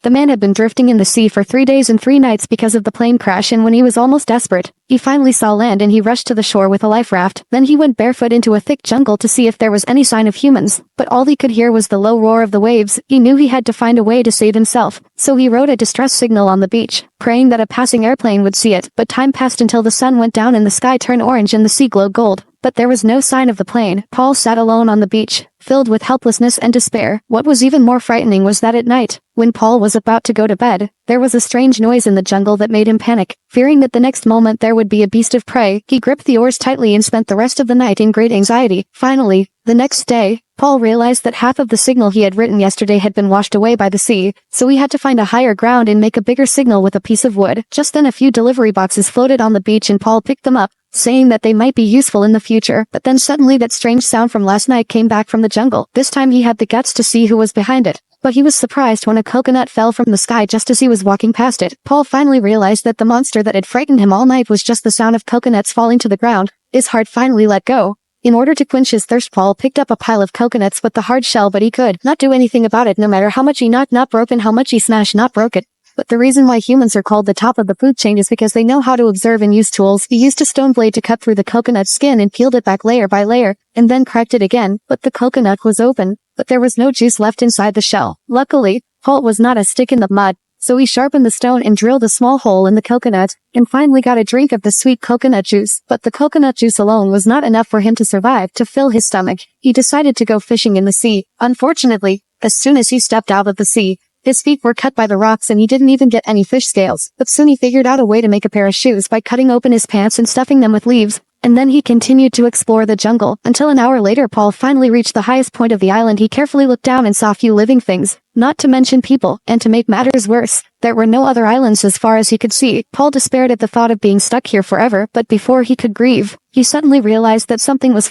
The man had been drifting in the sea for 3 days and 3 nights because of the plane crash, and when he was almost desperate, he finally saw land and he rushed to the shore with a life raft. Then he went barefoot into a thick jungle to see if there was any sign of humans, but all he could hear was the low roar of the waves. He knew he had to find a way to save himself, so he wrote a distress signal on the beach, praying that a passing airplane would see it. But time passed until the sun went down and the sky turned orange and the sea glowed gold. But there was no sign of the plane. Paul sat alone on the beach, filled with helplessness and despair. What was even more frightening was that at night, when Paul was about to go to bed, there was a strange noise in the jungle that made him panic. Fearing that the next moment there would be a beast of prey, he gripped the oars tightly and spent the rest of the night in great anxiety. Finally, the next day, Paul realized that half of the signal he had written yesterday had been washed away by the sea, so he had to find a higher ground and make a bigger signal with a piece of wood. Just then a few delivery boxes floated on the beach and Paul picked them up, saying that they might be useful in the future. But then suddenly that strange sound from last night came back from the jungle. This time he had the guts to see who was behind it. But he was surprised when a coconut fell from the sky just as he was walking past it. Paul finally realized that the monster that had frightened him all night was just the sound of coconuts falling to the ground. His heart finally let go. In order to quench his thirst, Paul picked up a pile of coconuts with the hard shell, but he could not do anything about it. No matter how much he knocked, not broken, how much he smashed, not broke it. But the reason why humans are called the top of the food chain is because they know how to observe and use tools. He used a stone blade to cut through the coconut skin and peeled it back layer by layer, and then cracked it again. But the coconut was open, but there was no juice left inside the shell. Luckily, Paul was not a stick in the mud, so he sharpened the stone and drilled a small hole in the coconut, and finally got a drink of the sweet coconut juice. But the coconut juice alone was not enough for him to survive. To fill his stomach, he decided to go fishing in the sea. Unfortunately, as soon as he stepped out of the sea, his feet were cut by the rocks and he didn't even get any fish scales. But soon he figured out a way to make a pair of shoes by cutting open his pants and stuffing them with leaves. And then he continued to explore the jungle, until an hour later Paul finally reached the highest point of the island. He carefully looked down and saw few living things, not to mention people, and to make matters worse, there were no other islands as far as he could see. Paul despaired at the thought of being stuck here forever, but before he could grieve, he suddenly realized that something was